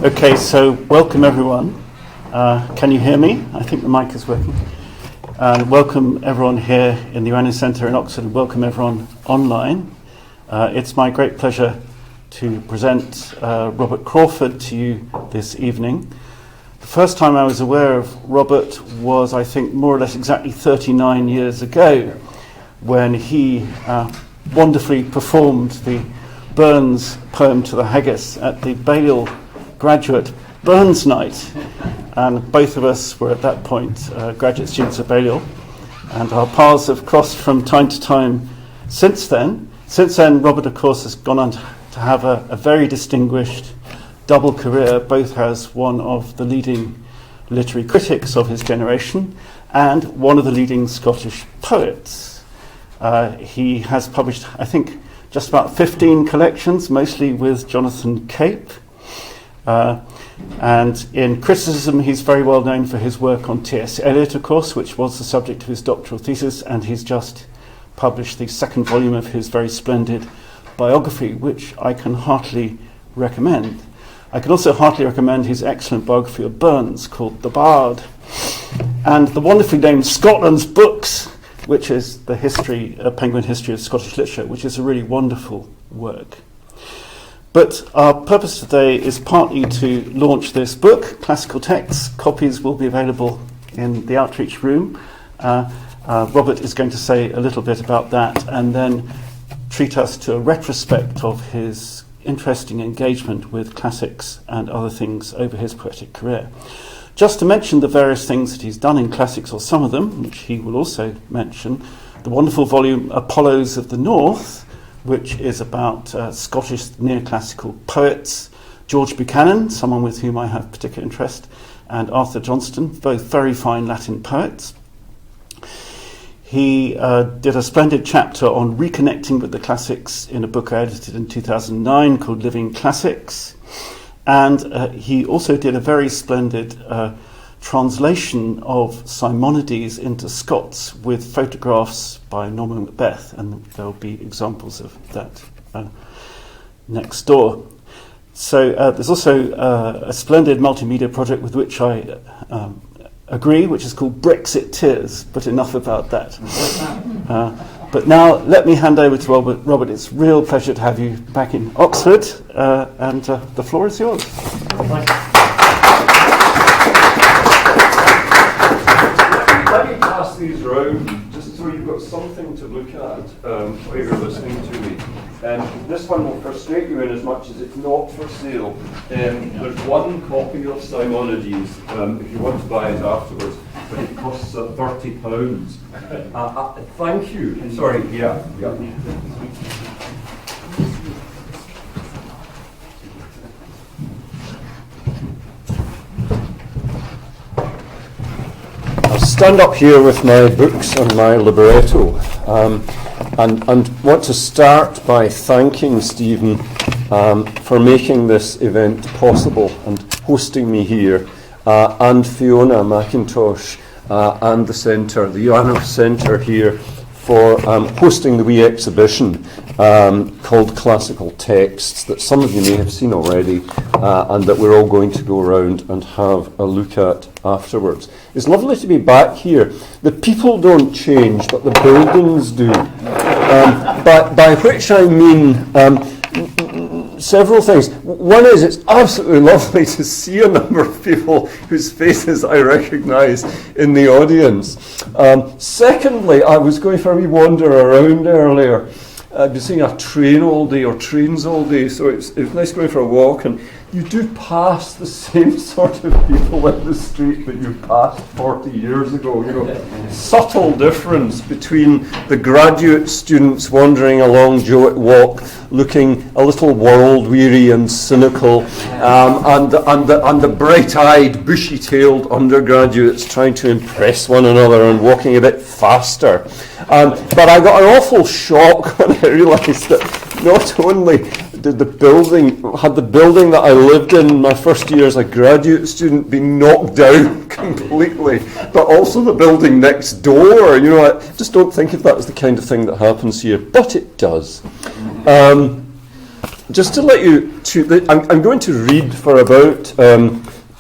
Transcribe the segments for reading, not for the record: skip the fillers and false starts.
Okay, so welcome everyone. Can you hear me? I think the mic is working. Welcome everyone here in the Uranium Centre in Oxford, and welcome everyone online. It's my great pleasure to present Robert Crawford to you this evening. The first time I was aware of Robert was, I think, more or less exactly 39 years ago, when he wonderfully performed the Burns poem to the Haggis at the Balliol graduate Burns night. And both of us were at that point graduate students at Balliol, and our paths have crossed from time to time since then. Since then, Robert, of course, has gone on to have a very distinguished double career, both as one of the leading literary critics of his generation and one of the leading Scottish poets. He has published, I think, just about 15 collections, mostly with Jonathan Cape. And in criticism, he's very well known for his work on T.S. Eliot, of course, which was the subject of his doctoral thesis, and he's just published the second volume of his very splendid biography, which I can heartily recommend. I can also heartily recommend his excellent biography of Burns called The Bard, and the wonderfully named Scotland's Books, which is the Penguin History of Scottish Literature, which is a really wonderful work. But our purpose today is partly to launch this book, Classical Texts. Copies will be available in the outreach room. Robert is going to say a little bit about that and then treat us to a retrospect of his interesting engagement with classics and other things over his poetic career. Just to mention the various things that he's done in classics, or some of them, which he will also mention, the wonderful volume Apollos of the North, which is about Scottish neoclassical poets, George Buchanan, someone with whom I have particular interest, and Arthur Johnston, both very fine Latin poets. He did a splendid chapter on reconnecting with the classics in a book I edited in 2009 called Living Classics. And he also did a very splendid translation of Simonides into Scots with photographs by Norman Macbeth, and there will be examples of that next door. So there's also a splendid multimedia project with which I agree, which is called Brexit Tears, but enough about that. But now let me hand over to Robert. Robert, it's a real pleasure to have you back in Oxford, and the floor is yours. Let me pass these round, just so you've got something to look at while you're listening to me. This one will frustrate you in as much as it's not for sale. There's one copy of Simonides, if you want to buy it afterwards, but it costs £30. Thank you. Sorry, yeah. I'll stand up here with my books and my libretto, and want to start by thanking Stephen for making this event possible and hosting me here, and Fiona McIntosh and the Centre, the Uranium Centre here, for hosting the wee exhibition called Classical Texts that some of you may have seen already, and that we're all going to go around and have a look at afterwards. It's lovely to be back here. The people don't change, but the buildings do. By which I mean several things. One is, it's absolutely lovely to see a number of people whose faces I recognise in the audience. Secondly, I was going for a wee wander around earlier. I've been seeing a train all day, or trains all day, so it's nice going for a walk, and you do pass the same sort of people in the street that you passed 40 years ago. You know, subtle difference between the graduate students wandering along Jowett Walk, looking a little world-weary and cynical, and the bright-eyed, bushy-tailed undergraduates trying to impress one another and walking a bit faster. But I got an awful shock when I realised that not only did the building that I lived in my first year as a graduate student been knocked down completely, but also the building next door. You know, I just don't think of that as the kind of thing that happens here, but it does. just to let you, I'm going to read for about,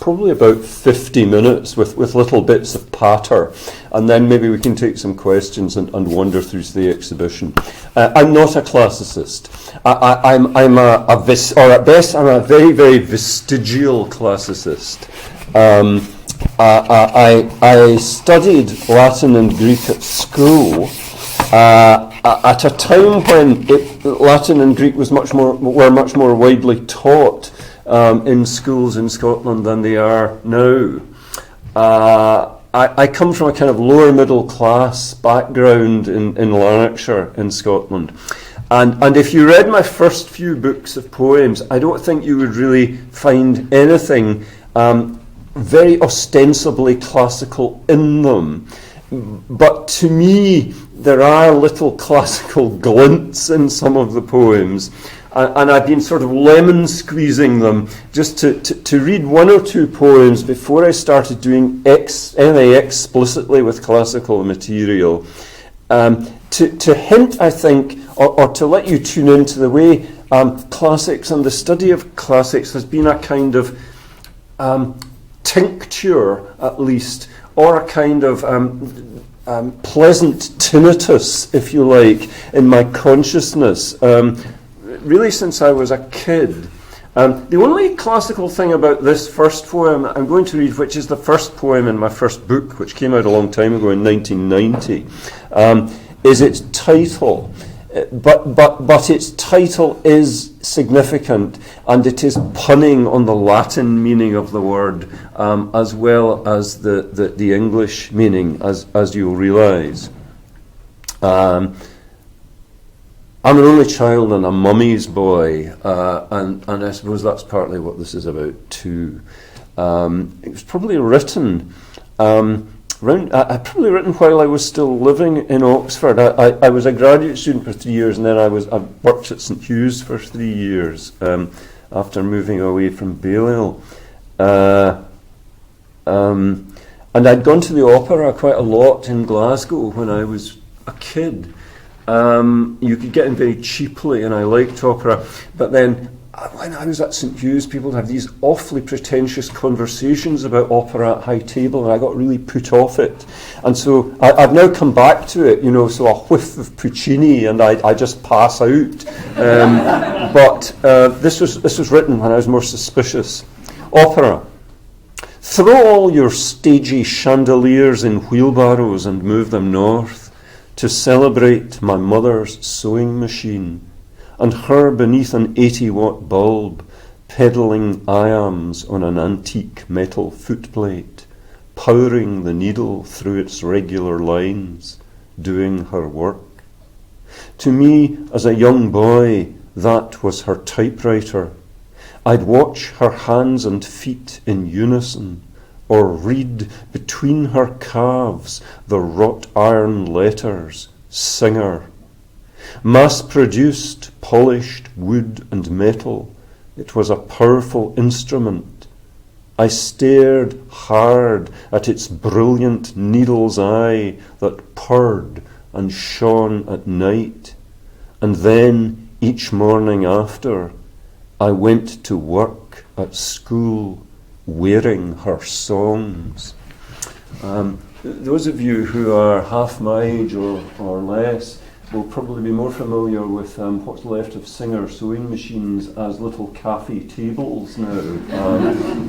probably about 50 minutes with little bits of patter, and then maybe we can take some questions and wander through the exhibition. I'm not a classicist. I'm at best, I'm a very, very vestigial classicist. I studied Latin and Greek at school at a time when Latin and Greek were much more widely taught in schools in Scotland than they are now. I come from a kind of lower middle class background in Lanarkshire in Scotland. And if you read my first few books of poems, I don't think you would really find anything very ostensibly classical in them. But to me, there are little classical glints in some of the poems. And I've been sort of lemon squeezing them just to read one or two poems before I started doing anything explicitly with classical material. To hint, I think, or to let you tune into the way classics and the study of classics has been a kind of tincture, at least, or a kind of pleasant tinnitus, if you like, in my consciousness, really since I was a kid. The only classical thing about this first poem I'm going to read, which is the first poem in my first book, which came out a long time ago in 1990, is its title. But its title is significant, and it is punning on the Latin meaning of the word, as well as the English meaning, as you'll realise. I'm an only child and a mummy's boy, and I suppose that's partly what this is about too. It was probably written probably written while I was still living in Oxford. I was a graduate student for 3 years, and then I worked at St Hugh's for 3 years after moving away from Balliol. And I'd gone to the opera quite a lot in Glasgow when I was a kid. You could get in very cheaply, and I liked opera. But then, when I was at St Hugh's, people would have these awfully pretentious conversations about opera at high table, and I got really put off it. And so I've now come back to it, so a whiff of Puccini, and I just pass out. But this was written when I was more suspicious. Opera. Throw all your stagey chandeliers in wheelbarrows and move them north to celebrate my mother's sewing machine, and her beneath an 80-watt bulb, peddling iambs on an antique metal footplate, powering the needle through its regular lines, doing her work. To me, as a young boy, that was her typewriter. I'd watch her hands and feet in unison, or read between her calves the wrought iron letters, Singer. Mass-produced, polished wood and metal, it was a powerful instrument. I stared hard at its brilliant needle's eye that purred and shone at night, and then each morning after, I went to work at school wearing her songs. Those of you who are half my age or less will probably be more familiar with what's left of Singer sewing machines as little cafe tables now.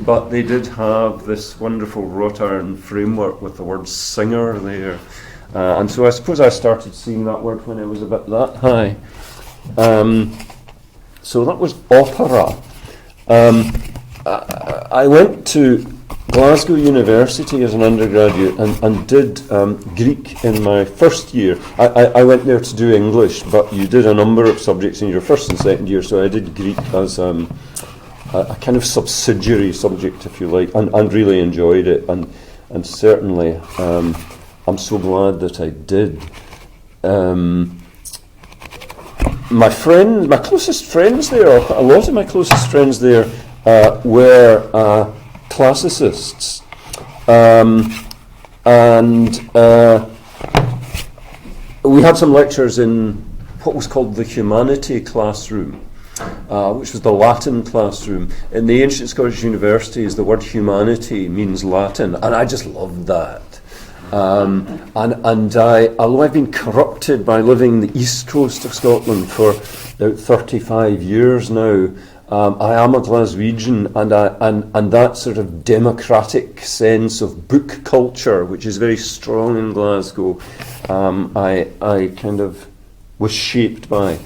But they did have this wonderful wrought iron framework with the word Singer there. And so I suppose I started seeing that word when I was about that high. So that was opera. I went to Glasgow University as an undergraduate and did Greek in my first year. I went there to do English, but you did a number of subjects in your first and second year, so I did Greek as a kind of subsidiary subject, if you like, and really enjoyed it, and certainly I'm so glad that I did. My closest friends there, or a lot of my closest friends there, were classicists, and we had some lectures in what was called the humanity classroom, which was the Latin classroom. In the ancient Scottish universities, the word humanity means Latin, and I just loved that. Although I've been corrupted by living the east coast of Scotland for about 35 years now, I am a Glaswegian, and that sort of democratic sense of book culture, which is very strong in Glasgow, I kind of was shaped by.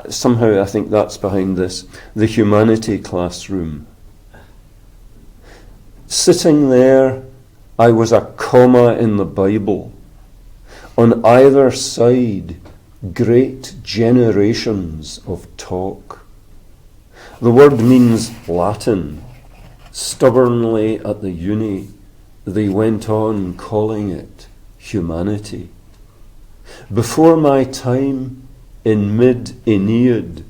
Somehow I think that's behind this, the humanity classroom. Sitting there, I was a comma in the Bible. On either side, great generations of talk. The word means Latin. Stubbornly at the uni, they went on calling it humanity. Before my time, in mid-Aeneid,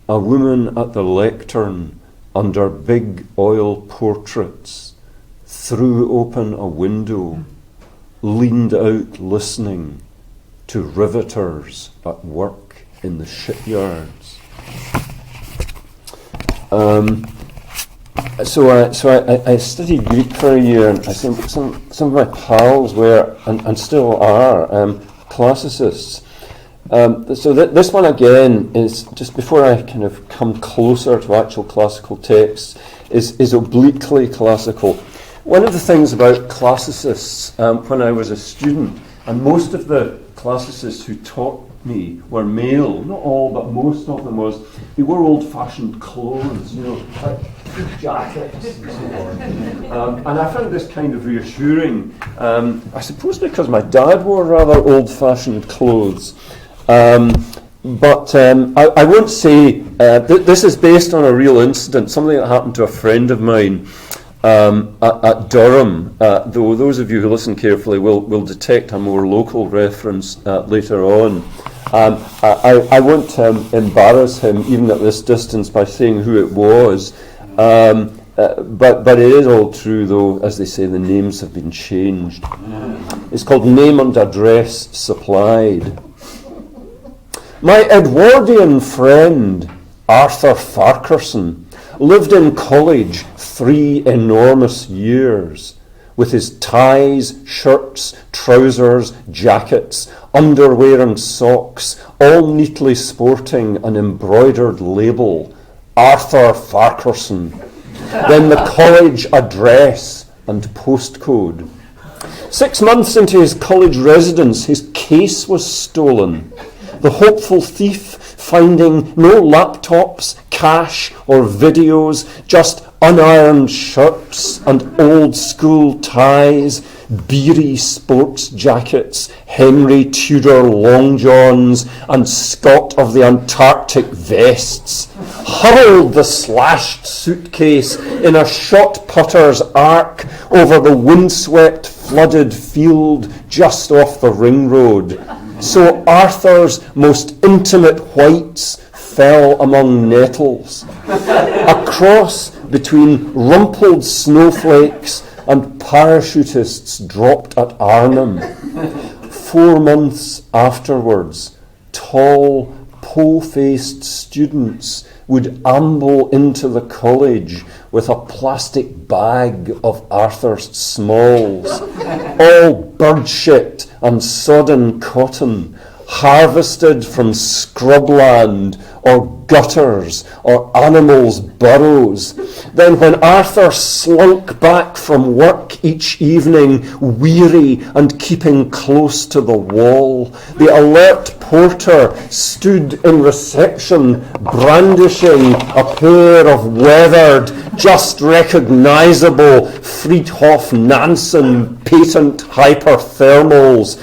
a woman at the lectern under big oil portraits threw open a window, leaned out listening to riveters at work in the shipyards. So I studied Greek for a year, and I think some of my pals were, and still are, classicists. So this one again is, just before I kind of come closer to actual classical texts, is obliquely classical. One of the things about classicists when I was a student, and most of the classicists who taught me were male, not all, but most of them was, they wore old-fashioned clothes, like jackets and so on. And I found this kind of reassuring, I suppose because my dad wore rather old-fashioned clothes. But I won't say, this is based on a real incident, something that happened to a friend of mine at Durham, though those of you who listen carefully will detect a more local reference later on. I won't embarrass him even at this distance by saying who it was, but it is all true, though, as they say, the names have been changed. It's called Name and Address Supplied. My Edwardian friend, Arthur Farquharson, lived in college 3 enormous years, with his ties, shirts, trousers, jackets, underwear and socks, all neatly sporting an embroidered label, Arthur Farquharson, then the college address and postcode. 6 months into his college residence, his case was stolen. The hopeful thief, finding no laptops, cash, or videos, just unironed shirts and old school ties, beery sports jackets, Henry Tudor long johns, and Scott of the Antarctic vests, hurled the slashed suitcase in a shot putter's arc over the windswept, flooded field just off the ring road. So Arthur's most intimate whites fell among nettles. A cross between rumpled snowflakes and parachutists dropped at Arnhem. 4 months afterwards, tall, po-faced students would amble into the college with a plastic bag of Arthur's smalls, all bird shit and sodden cotton, harvested from scrubland or gutters or animals' burrows. Then when Arthur slunk back from work each evening, weary and keeping close to the wall, the alert porter stood in reception brandishing a pair of weathered, just recognisable Friedhof Nansen patent hyperthermals,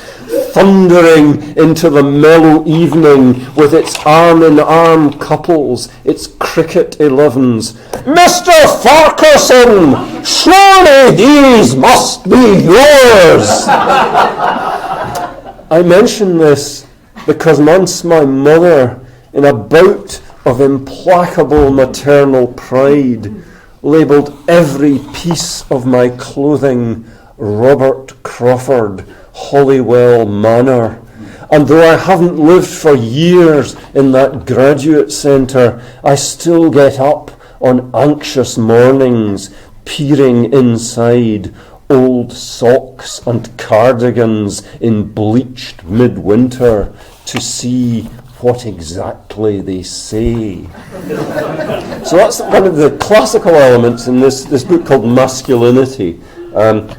thundering into the mellow evening with its arm-in-arm couples, its cricket 11s. Mr. Farquharson, surely these must be yours! I mention this because once my mother, in a bout of implacable maternal pride, labelled every piece of my clothing Robert Crawford, Holywell Manor, And though I haven't lived for years in that graduate centre, I still get up on anxious mornings, peering inside old socks and cardigans in bleached midwinter to see what exactly they say. So that's one of the classical elements in this book called Masculinity,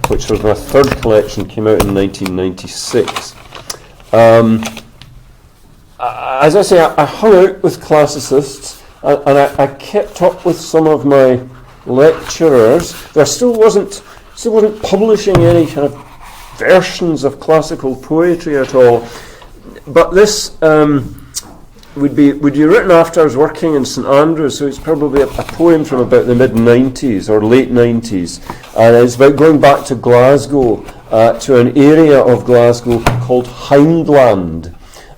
which was my third collection, came out in 1996. As I say, I hung out with classicists, and I kept up with some of my lecturers. There still wasn't publishing any kind of versions of classical poetry at all. But this would be written after I was working in St Andrews, so it's probably a poem from about the mid-90s or late 90s, and it's about going back to Glasgow, to an area of Glasgow called Hindland.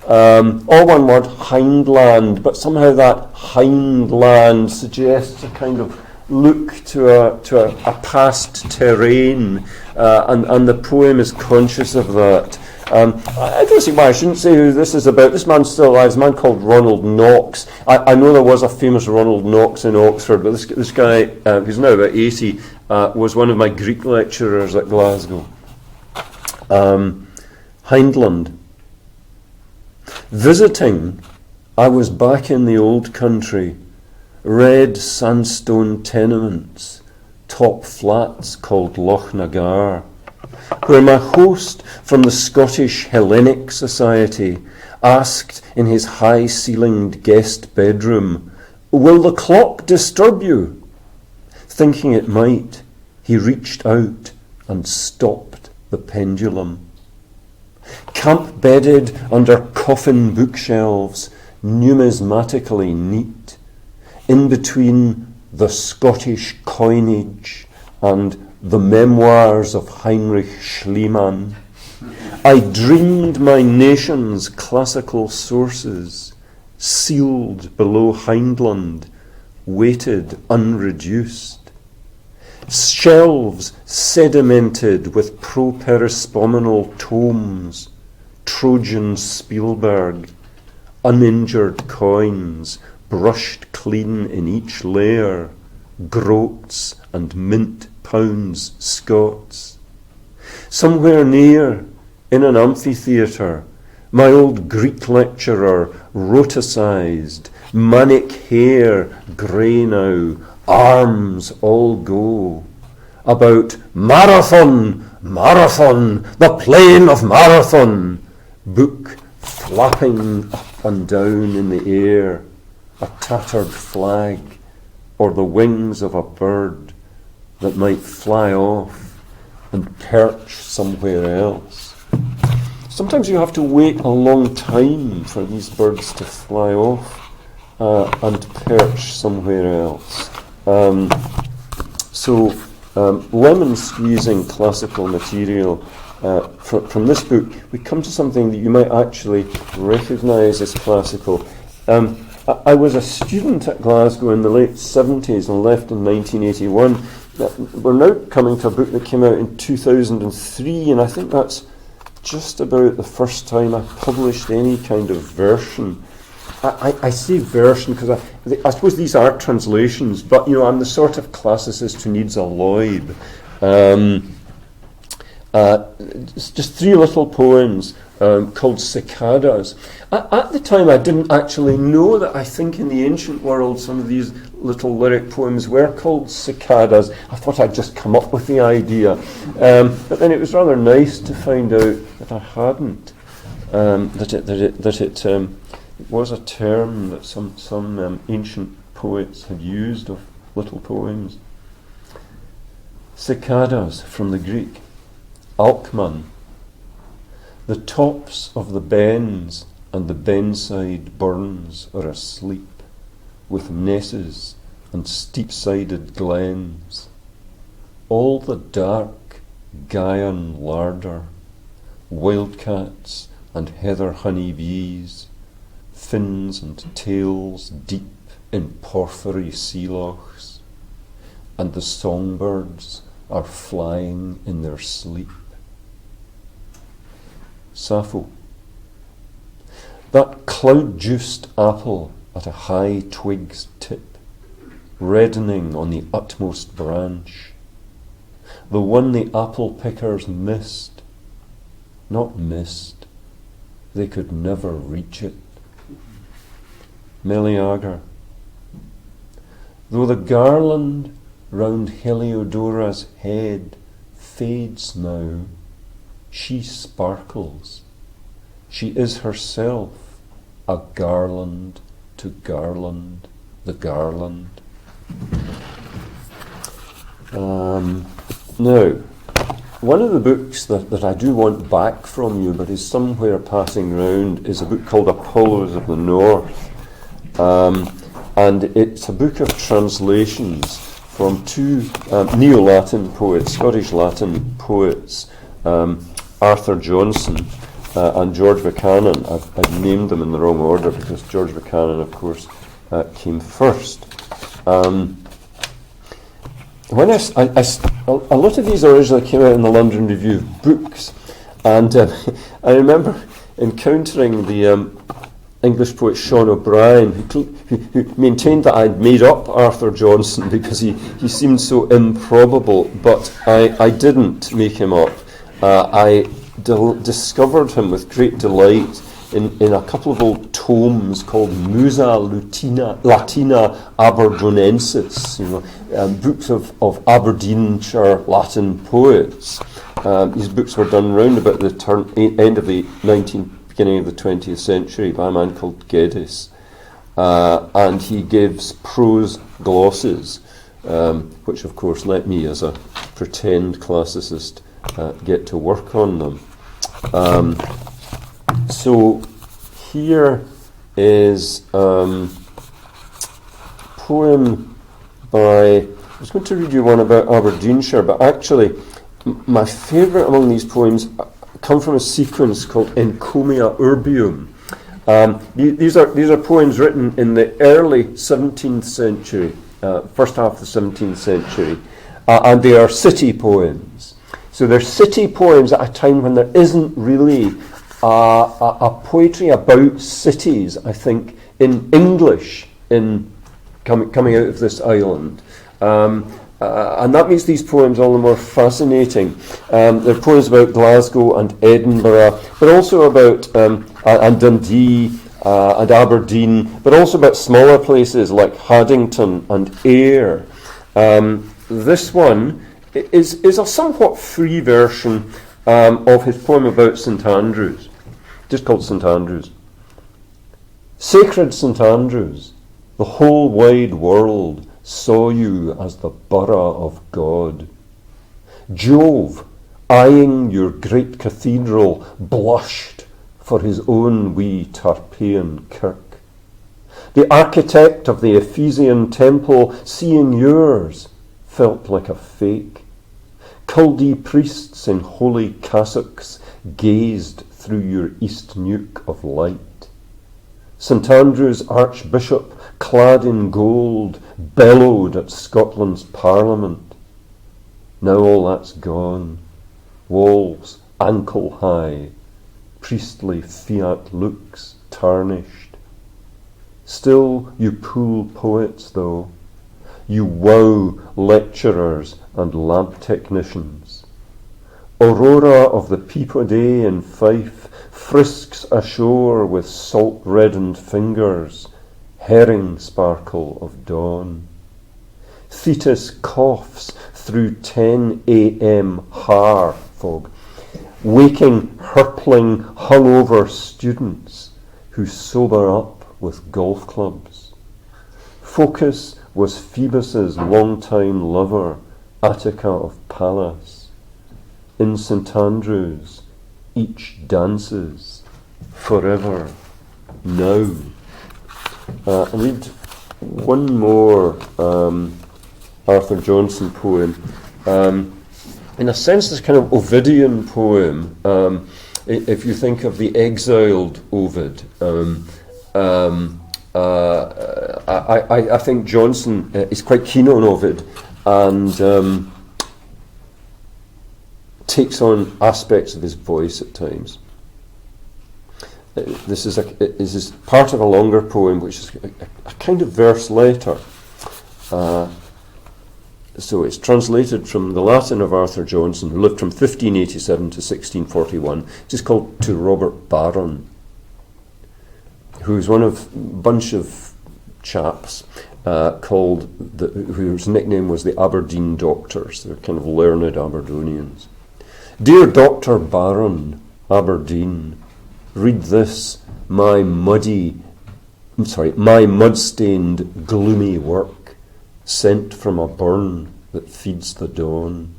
All one word, Hindland, but somehow that Hindland suggests a kind of look to a past terrain, and the poem is conscious of that. I don't see why I shouldn't say who this is about. This man's still alive. It's a man called Ronald Knox. I know there was a famous Ronald Knox in Oxford, but this guy, who's now about 80, was one of my Greek lecturers at Glasgow. Hindland. Visiting, I was back in the old country. Red sandstone tenements, top flats called Loch Nagar, where my host from the Scottish Hellenic Society asked in his high-ceilinged guest bedroom, "Will the clock disturb you?" Thinking it might, he reached out and stopped the pendulum. Camp-bedded under coffin bookshelves, numismatically neat, in between the Scottish coinage and the memoirs of Heinrich Schliemann, I dreamed my nation's classical sources, sealed below Hindland, weighted unreduced. Shelves sedimented with pro-perispominal tomes, Trojan Spielberg, uninjured coins, brushed clean in each layer, groats and mint pounds Scots. Somewhere near, in an amphitheatre, my old Greek lecturer, roticized, manic hair grey now, arms all go, about Marathon, Marathon, the plain of Marathon, book flapping up and down in the air, a tattered flag, or the wings of a bird that might fly off and perch somewhere else. Sometimes you have to wait a long time for these birds to fly off and perch somewhere else. Lemon squeezing classical material. From this book, we come to something that you might actually recognise as classical. I was a student at Glasgow in the late 70s and left in 1981. We're now coming to a book that came out in 2003, and I think that's just about the first time I published any kind of version. I say version because I suppose these are translations, but I'm the sort of classicist who needs a Lloyd. Just three little poems called Cicadas. At the time, I didn't actually know that I think in the ancient world some of these little lyric poems were called cicadas. I thought I'd just come up with the idea. But then it was rather nice to find out that I hadn't. That it was a term that some ancient poets had used of little poems. Cicadas from the Greek. Alkman. The tops of the bens and the benside burns are asleep, with nesses and steep-sided glens. All the dark Gaian larder, wildcats and heather honeybees, fins and tails deep in porphyry sea lochs, and the songbirds are flying in their sleep. Sappho. That cloud-juiced apple at a high twig's tip, reddening on the utmost branch. The one the apple pickers missed, not missed, they could never reach it. Meleager. Though the garland round Heliodora's head fades now, she sparkles. She is herself a garland to garland, the garland. Now, one of the books that I do want back from you, but is somewhere passing round, is a book called Apollos of the North. And it's a book of translations from two Neo-Latin poets, Scottish Latin poets, Arthur Johnson and George Buchanan. I've named them in the wrong order because George Buchanan, of course, came first. When a lot of these originally came out in the London Review of Books, and I remember encountering the English poet Sean O'Brien, who maintained that I'd made up Arthur Johnson because he seemed so improbable, but I didn't make him up. I discovered him with great delight in a couple of old tomes called Musa Latina Aberdonensis, books of Aberdeenshire Latin poets. These books were done round about the end of the 19th, beginning of the 20th century by a man called Geddes. And he gives prose glosses, which of course let me, as a pretend classicist, get to work on them. So here is a poem by, I was going to read you one about Aberdeenshire, but actually my favourite among these poems come from a sequence called Encomia Urbium. These are poems written in the early 17th century, first half of the 17th century, and they are city poems. So they're city poems at a time when there isn't really a poetry about cities, I think, in English coming out of this island. And that makes these poems all the more fascinating. They're poems about Glasgow and Edinburgh, but also about and Dundee and Aberdeen, but also about smaller places like Haddington and Ayr. This one is a somewhat free version of his poem about St Andrews, just called St Andrews. Sacred St Andrews, the whole wide world saw you as the borough of God. Jove, eyeing your great cathedral, blushed for his own wee Tarpeian kirk. The architect of the Ephesian temple, seeing yours, felt like a fake. Culdee priests in holy cassocks gazed through your east nuke of light. St Andrew's archbishop, clad in gold, bellowed at Scotland's parliament. Now all that's gone. Walls ankle high, priestly fiat looks tarnished. Still you pull poets though. You wow lecturers and lamp technicians. Aurora of the Peapodie in Fife frisks ashore with salt-reddened fingers, herring sparkle of dawn. Thetis coughs through 10 a.m. har fog, waking hurpling hungover students who sober up with golf clubs. Focus was Phoebus's longtime lover, Attica of Pallas. In St Andrews, each dances forever now. I'll read one more Arthur Johnson poem. In a sense, this kind of Ovidian poem, if you think of the exiled Ovid, I think Johnson is quite keen on Ovid and takes on aspects of his voice at times. this is part of a longer poem, which is a kind of verse letter. So it's translated from the Latin of Arthur Johnson, who lived from 1587 to 1641. It's just called To Robert Barron, who's one of a bunch of chaps whose nickname was the Aberdeen Doctors. They're kind of learned Aberdonians. Dear Dr. Barron, Aberdeen, read this, my mud-stained, gloomy work, sent from a burn that feeds the dawn.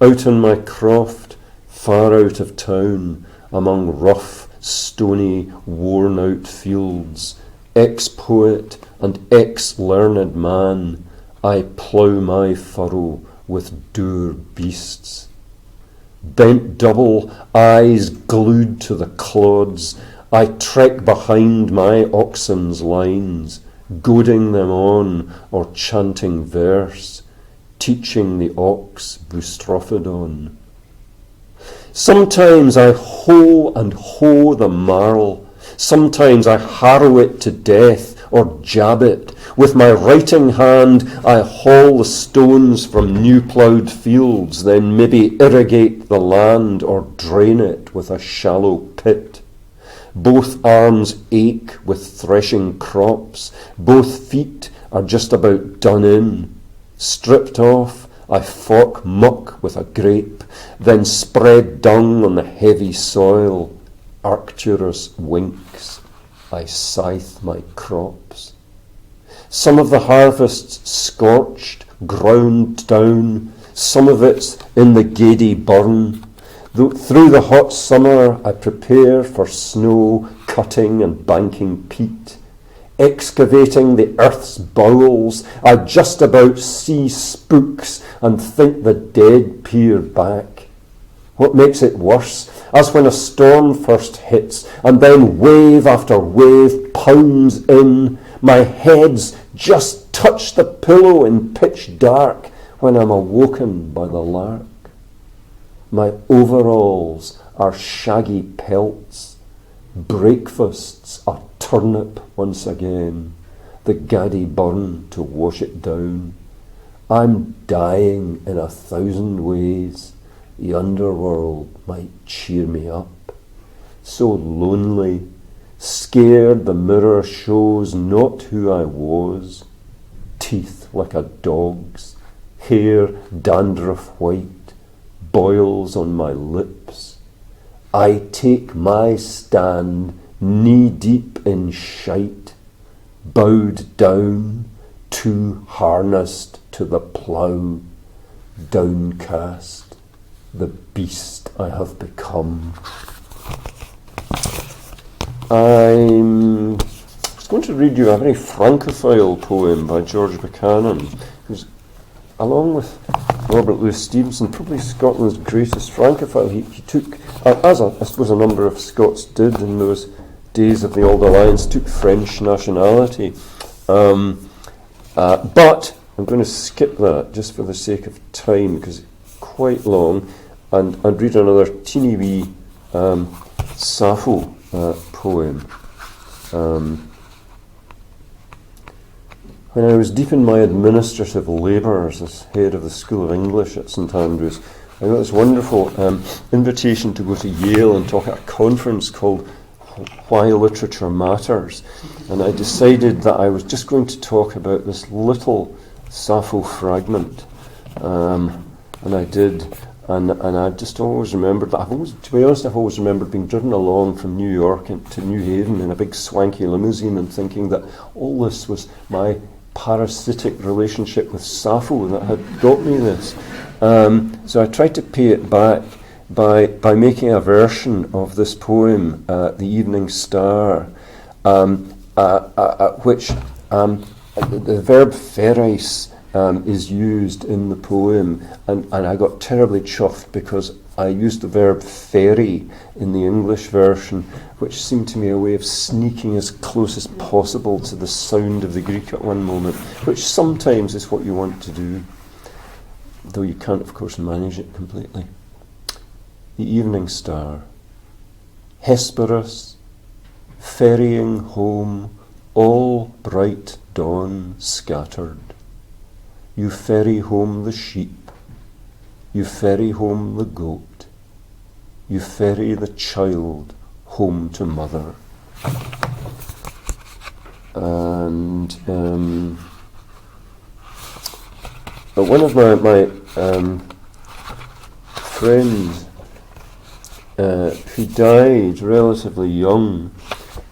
Out in my croft, far out of town, among rough, stony, worn-out fields, ex-poet and ex-learned man, I plough my furrow with dour beasts. Bent double, eyes glued to the clods, I trek behind my oxen's lines, goading them on or chanting verse, teaching the ox boustrophodon. Sometimes I hoe and hoe the marl, sometimes I harrow it to death or jab it. With my writing hand I haul the stones from new ploughed fields, then maybe irrigate the land or drain it with a shallow pit. Both arms ache with threshing crops, both feet are just about done in. Stripped off, I fork muck with a grape, then spread dung on the heavy soil. Arcturus winks, I scythe my crops. Some of the harvest's scorched, ground down, some of it's in the giddy burn. Through the hot summer I prepare for snow, cutting and banking peat. Excavating the earth's bowels, I just about see spooks and think the dead peer back. What makes it worse, as when a storm first hits, and then wave after wave pounds in, my head's just touched the pillow in pitch dark when I'm awoken by the lark. My overalls are shaggy pelts, breakfasts are turnip once again, the gaddy burn to wash it down. I'm dying in 1,000 ways, the underworld might cheer me up. So lonely, scared the mirror shows not who I was. Teeth like a dog's, hair dandruff white, boils on my lips. I take my stand knee deep in shite, bowed down, too harnessed to the plough, downcast, the beast I have become. I'm going to read you a very francophile poem by George Buchanan, who's, along with Robert Louis Stevenson, probably Scotland's greatest francophile. He took, as I suppose a number of Scots did in those days of the Old Alliance, took French nationality. But I'm going to skip that just for the sake of time, because it's quite long, and read another teeny wee Sappho poem. When I was deep in my administrative labours as head of the School of English at St Andrews, I got this wonderful invitation to go to Yale and talk at a conference called Why Literature Matters. And I decided that I was just going to talk about this little Sappho fragment. And I did. And I just always remembered that. To be honest, I've always remembered being driven along from New York to New Haven in a big swanky limousine and thinking that all this was my parasitic relationship with Sappho that had got me this. So I tried to pay it back by making a version of this poem, The Evening Star, which the verb ferreis is used in the poem, and I got terribly chuffed because I used the verb ferry in the English version, which seemed to me a way of sneaking as close as possible to the sound of the Greek at one moment, which sometimes is what you want to do, though you can't, of course, manage it completely. The Evening Star. Hesperus, ferrying home all bright dawn scattered. You ferry home the sheep, you ferry home the goat, you ferry the child home to mother. And one of my friends who died relatively young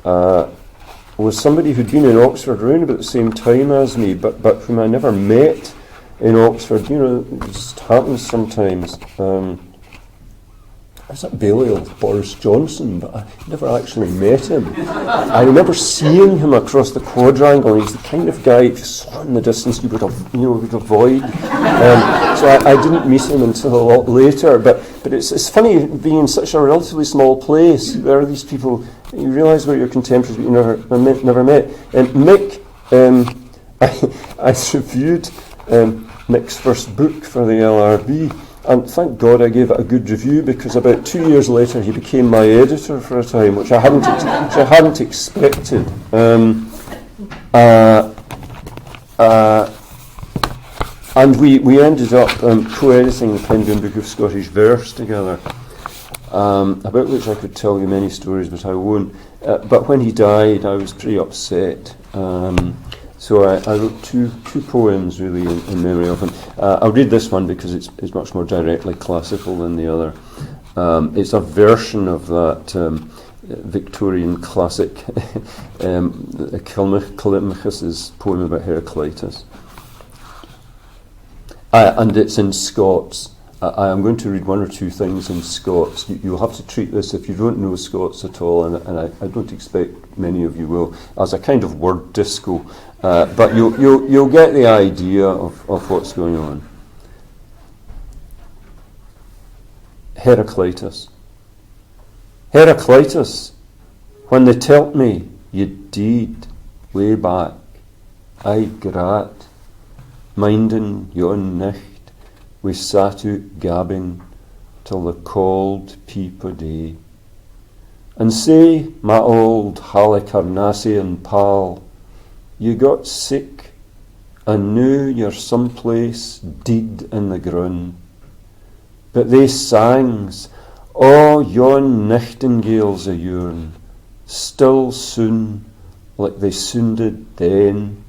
was somebody who'd been in Oxford around about the same time as me, but whom I never met in Oxford. You know, it just happens sometimes. I was at Balliol with Boris Johnson, but I never actually met him. I remember seeing him across the quadrangle, and he's the kind of guy, if you saw him in the distance, you would avoid. So I didn't meet him until a lot later. But it's funny being in such a relatively small place. There are these people, you realise where your contemporaries, but you never met. And Mick, I reviewed Mick's first book for the LRB. And thank God I gave it a good review, because about 2 years later he became my editor for a time, which I hadn't expected. And we ended up co-editing the Penguin Book of Scottish Verse together, about which I could tell you many stories, but I won't. But when he died, I was pretty upset. So I wrote two poems really in memory of him. I'll read this one because it's much more directly classical than the other. It's a version of that Victorian classic, Callimachus's poem about Heraclitus. And it's in Scots. I am going to read one or two things in Scots. You'll have to treat this, if you don't know Scots at all, and I don't expect many of you will, as a kind of word disco. But you'll get the idea of what's going on. Heraclitus. Heraclitus, when they tell't me you died way back, I grat, minding yon nicht, we sat out gabbing till the cold peep o' day. And say, my old Halicarnassian pal, you got sick, and now you're someplace dead in the grun. But they sangs, oh, yon nightingales o' yourn, still soon, like they sounded then,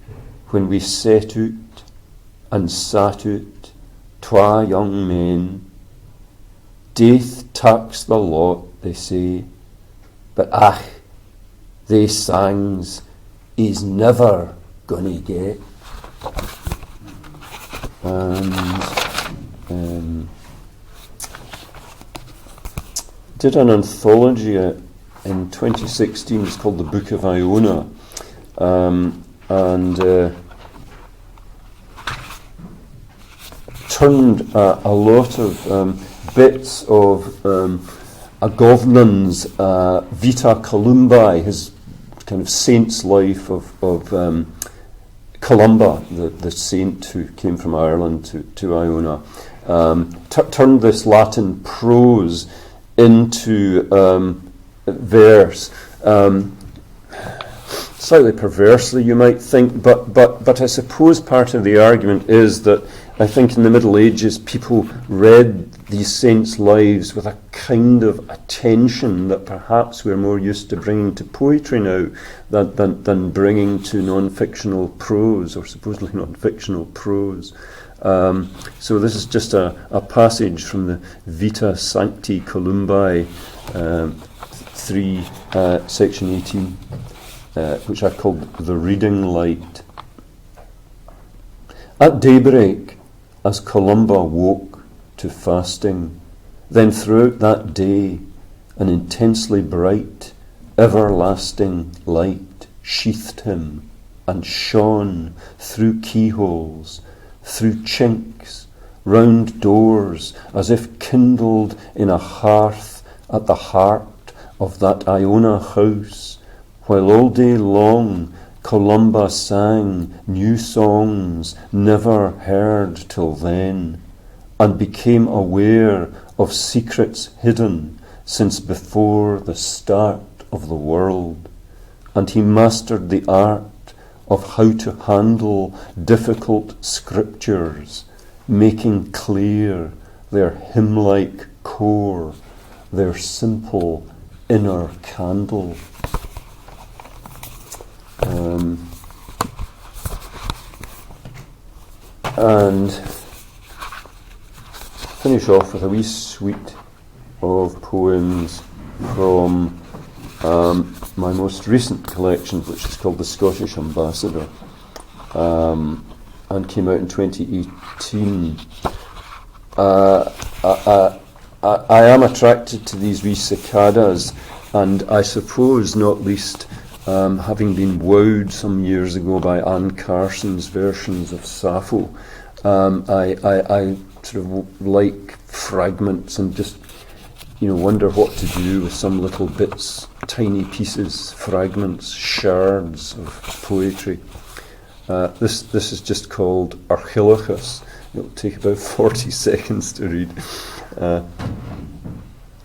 when we set out and sat out, twa young men. Death tax the lot, they say, but ach, they sangs, he's never gonna get. And did an anthology in 2016. It's called The Book of Iona, and turned a lot of bits of Agovnan's Vita Columbae, his kind of saint's life of Columba, the saint who came from Ireland to Iona, turned this Latin prose into verse, slightly perversely you might think, but I suppose part of the argument is that I think in the Middle Ages people read these saints' lives with a kind of attention that perhaps we're more used to bringing to poetry now than bringing to non-fictional prose, or supposedly non-fictional prose. So this is just a passage from the Vita Sancti Columbae 3, section 18, which I called The Reading Light. At daybreak, as Columba woke to fasting, then throughout that day an intensely bright, everlasting light sheathed him and shone through keyholes, through chinks, round doors, as if kindled in a hearth at the heart of that Iona house, while all day long Columba sang new songs never heard till then, and became aware of secrets hidden since before the start of the world, and he mastered the art of how to handle difficult scriptures, making clear their hymn-like core, their simple inner candle. And finish off with a wee suite of poems from my most recent collection, which is called The Scottish Ambassador, and came out in 2018. I am attracted to these wee cicadas, and I suppose not least having been wowed some years ago by Anne Carson's versions of Sappho. I sort of like fragments and just wonder what to do with some little bits, tiny pieces, fragments, shards of poetry. This is just called Archilachus. It'll take about 40 seconds to read.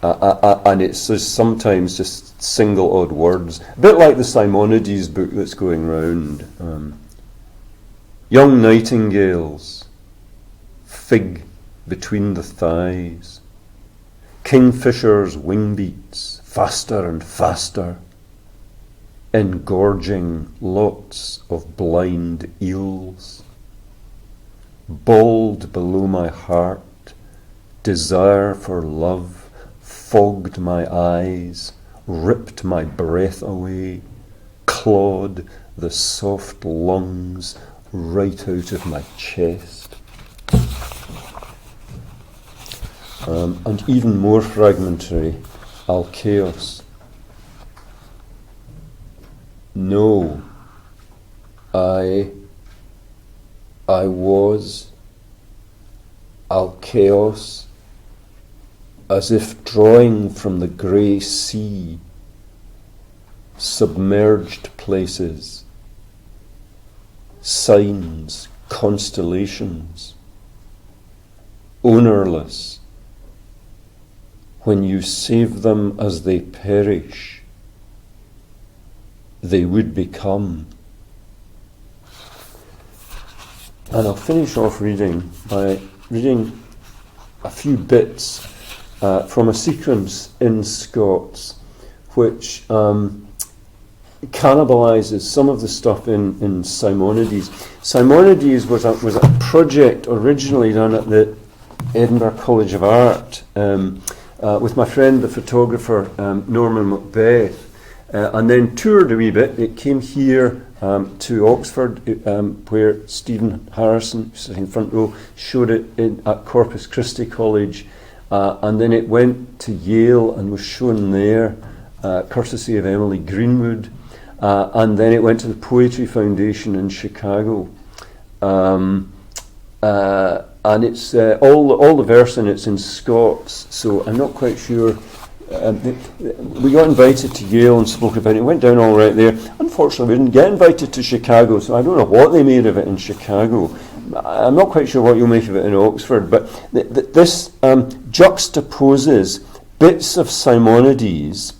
And it's just sometimes just single odd words, a bit like the Simonides book that's going round. Young nightingales, fig between the thighs, kingfishers' wing beats, faster and faster, engorging lots of blind eels. Bald below my heart, desire for love fogged my eyes, ripped my breath away, clawed the soft lungs right out of my chest. And even more fragmentary, Alcaeus. No, I was Alcaeus, as if drawing from the grey sea, submerged places, signs, constellations, ownerless. When you save them as they perish, they would become. And I'll finish off by reading a few bits from a sequence in Scots which cannibalizes some of the stuff in Simonides. Simonides was a project originally done at the Edinburgh College of Art with my friend the photographer Norman Macbeth, and then toured a wee bit. It came here to Oxford, where Stephen Harrison, sitting in front row, showed it at Corpus Christi College, and then it went to Yale and was shown there, courtesy of Emily Greenwood, and then it went to the Poetry Foundation in Chicago, and it's all the verse in it's in Scots, so I'm not quite sure. We got invited to Yale and spoke about it. It went down all right there. Unfortunately, we didn't get invited to Chicago, so I don't know what they made of it in Chicago. I'm not quite sure what you'll make of it in Oxford, but this juxtaposes bits of Simonides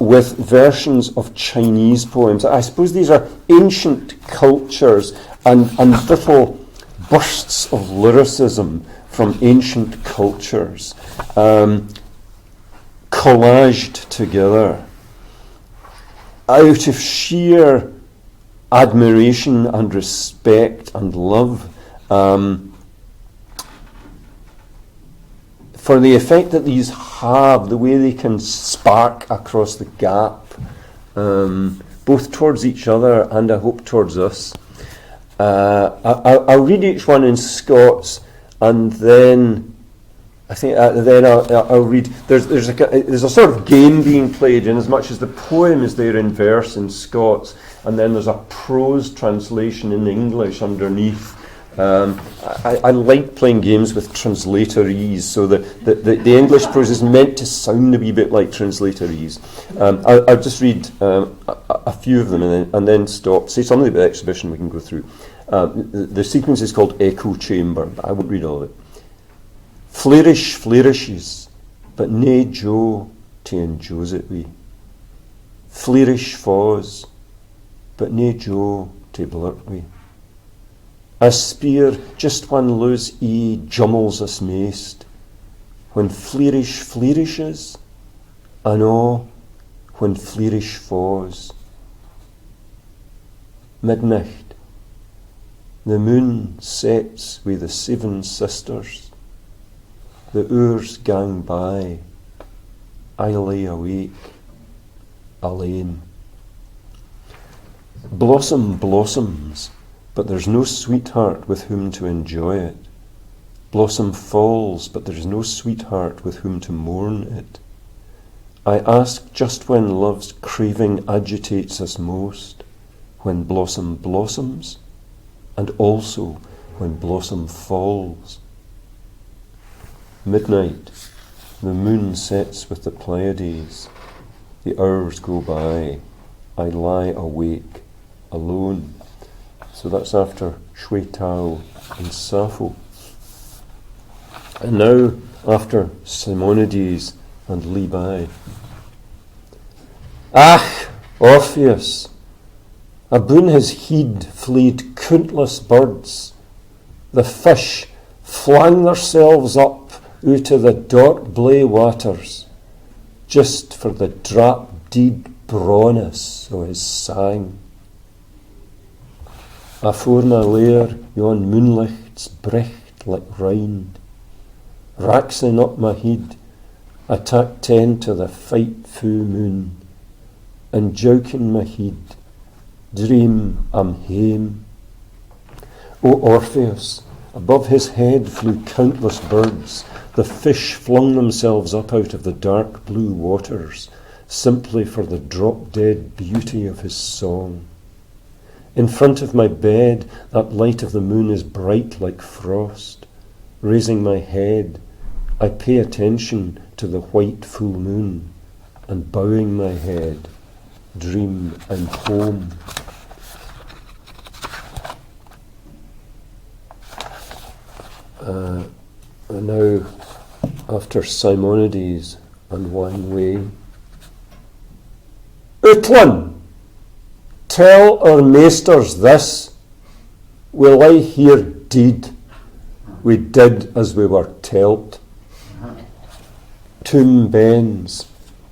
with versions of Chinese poems. I suppose these are ancient cultures and little bursts of lyricism from ancient cultures. Collaged together out of sheer admiration and respect and love for the effect that these have, the way they can spark across the gap, both towards each other and I hope towards us. I'll read each one in Scots, and then I think then I'll read. There's a sort of game being played in as much as the poem is there in verse in Scots, and then there's a prose translation in English underneath. I like playing games with translatorese, so the English prose is meant to sound a wee bit like translatorese. I'll just read a few of them and then stop. Say something about the exhibition we can go through. The sequence is called Echo Chamber, but I won't read all of it. Flourishes, but nae Jo to enjoys it wi. Fleurish fawes, but nae Joe to blurt wi. A spear just when loose jummels us maist, when flourishes, and oh, when fleurish fawes. Midnight, the moon sets wi' the 7 sisters, the hours gang by, I lay awake, alane. Blossom blossoms, but there's no sweetheart with whom to enjoy it. Blossom falls, but there's no sweetheart with whom to mourn it. I ask just when love's craving agitates us most, when blossom blossoms, and also when blossom falls. Midnight, the moon sets with the Pleiades, the hours go by, I lie awake, alone. So that's after Shui Tao and Sappho. And now after Simonides and Li Bai. Ach, Orpheus, aboon his heed fleed countless birds. The fish flang themselves up out of the dark blue waters, just for the drap deed brawnness o' his sang. Afore my lair yon moonlicht's brecht like rind, raxing up my head, I tak 10 to the fight fu moon, and jouking my head, dream I'm hame. O Orpheus, above his head flew countless birds, the fish flung themselves up out of the dark blue waters, simply for the drop-dead beauty of his song. In front of my bed, that light of the moon is bright like frost. Raising my head, I pay attention to the white full moon, and bowing my head, dream I'm home. And now, after Simonides and Wang Wei, Utlan, tell our meesters this, we lie here deed, we did as we were telt. Tomb bends,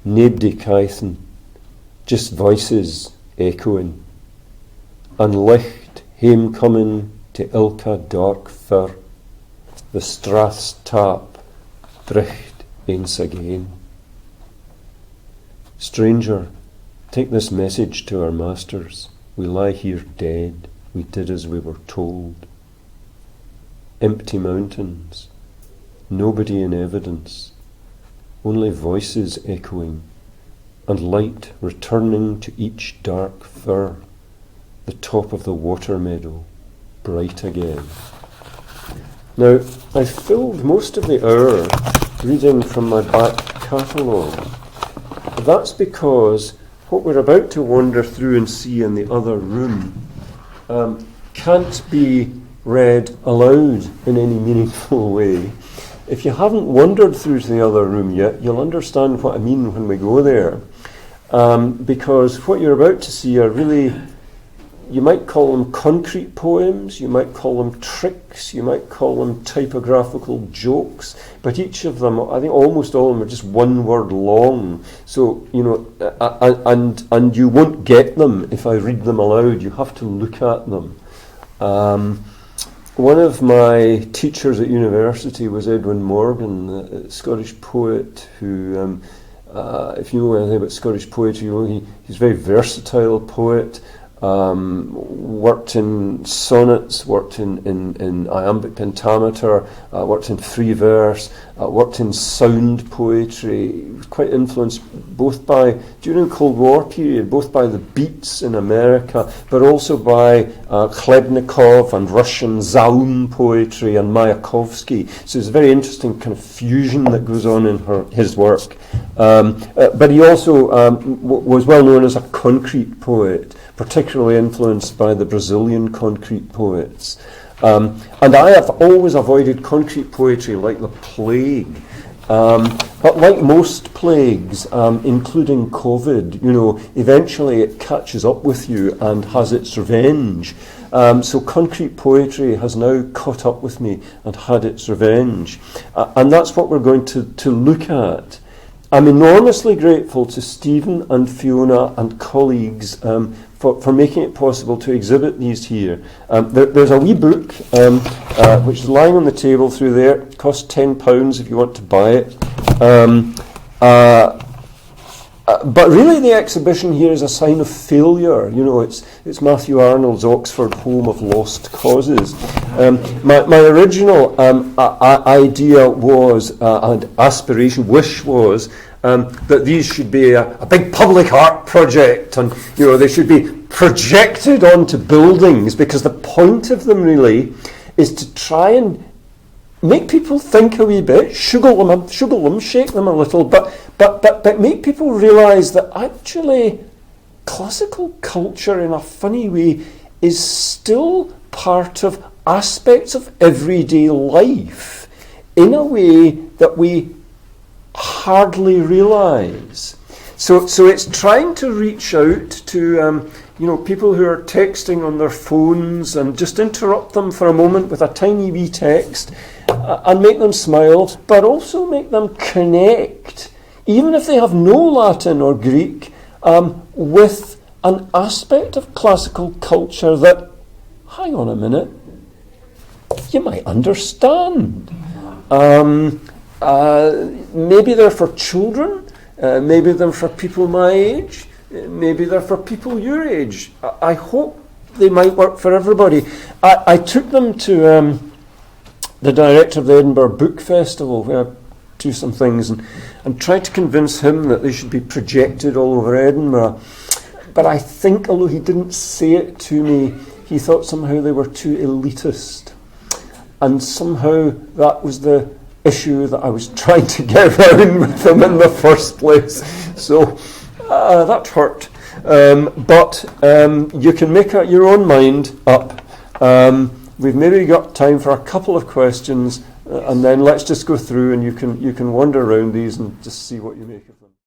naebody kythen, just voices echoing, and licht hame coming to ilka dark fir, the strath's tap dricht eens again. Stranger, take this message to our masters. We lie here dead, we did as we were told. Empty mountains, nobody in evidence, only voices echoing, and light returning to each dark fir, the top of the water meadow, bright again. Now, I filled most of the hour reading from my back catalogue. That's because what we're about to wander through and see in the other room can't be read aloud in any meaningful way. If you haven't wandered through to the other room yet, you'll understand what I mean when we go there. Because what you're about to see are really, you might call them concrete poems, you might call them tricks, you might call them typographical jokes, but each of them, I think almost all of them, are just one word long. So, you know, and you won't get them if I read them aloud. You have to look at them. One of my teachers at university was Edwin Morgan, a Scottish poet who, if you know anything about Scottish poetry, you know he's a very versatile poet. Worked in sonnets, worked in iambic pentameter, worked in free verse, worked in sound poetry. He was quite influenced both by, during the Cold War period, both by the Beats in America, but also by Khlebnikov and Russian Zaun poetry and Mayakovsky. So there's a very interesting kind of fusion that goes on in his work. But he also was well known as a concrete poet, particularly influenced by the Brazilian concrete poets. And I have always avoided concrete poetry like the plague. But like most plagues, including COVID, eventually it catches up with you and has its revenge. So concrete poetry has now caught up with me and had its revenge. And that's what we're going to look at. I'm enormously grateful to Stephen and Fiona and colleagues for making it possible to exhibit these here. There's a wee book which is lying on the table through there. It costs £10 if you want to buy it. But really the exhibition here is a sign of failure. It's Matthew Arnold's Oxford Home of Lost Causes. My original idea was, and aspiration, wish was, that these should be a big public art project, and they should be projected onto buildings, because the point of them really is to try and make people think a wee bit, shuggle them, shake them a little, but make people realise that actually classical culture, in a funny way, is still part of aspects of everyday life in a way that we hardly realise. So it's trying to reach out to people who are texting on their phones, and just interrupt them for a moment with a tiny wee text and make them smile, but also make them connect, even if they have no Latin or Greek, with an aspect of classical culture that, hang on a minute, you might understand. Maybe they're for children, maybe they're for people my age, maybe they're for people your age. I hope they might work for everybody. I took them to the director of the Edinburgh Book Festival, where I do some things, and tried to convince him that they should be projected all over Edinburgh. But I think, although he didn't say it to me, he thought somehow they were too elitist. And somehow that was the issue that I was trying to get around with them in the first place. So that hurt. But you can make your own mind up. We've maybe got time for a couple of questions, and then let's just go through, and you can wander around these and just see what you make of them.